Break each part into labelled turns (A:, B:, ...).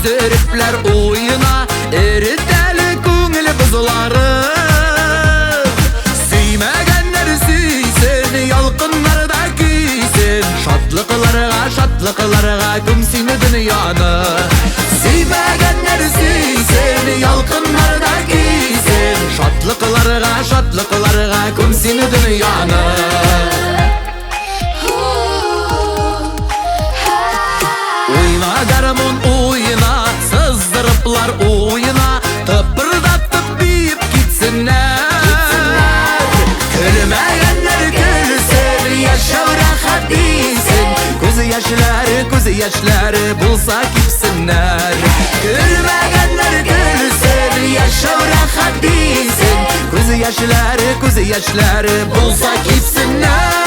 A: Süsürüpler oyuna eriteli köngül buzuları. Suymaganlar suysin, yalqınlarda kuysin. Şatlıqlarga gömsün dünyаны. Suymaganlar suysin, yalqınlarda kuysin. Şatlıqlarga gömsün dünyаны. Oyna garmon oyuna, sızdırıplar oyuna, tıpırdatıp büyüp gitsinler. Gülmeyenler gülsün, yaşav rahat değilsin. Gözü yaşları bulsa gitsinler. Gülmeyenler gülsün, yaşav rahat değilsin. Gözü yaşları bulsa gitsinler.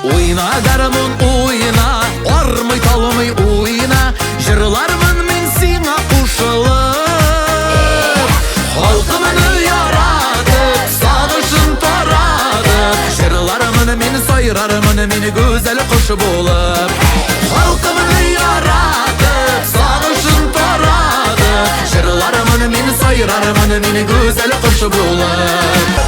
A: Oyna garmon oyna, armay talmay oyna. Jırlarmın men sina kuşılıp. Halkımını yaratıp, sağışın taratıp. Jırlarmın men soyrarmın men güzel kuş bulup. Halkımını yaratıp, sağışın taratıp. Jırlarmın men soyrarmın men güzel kuş bulup.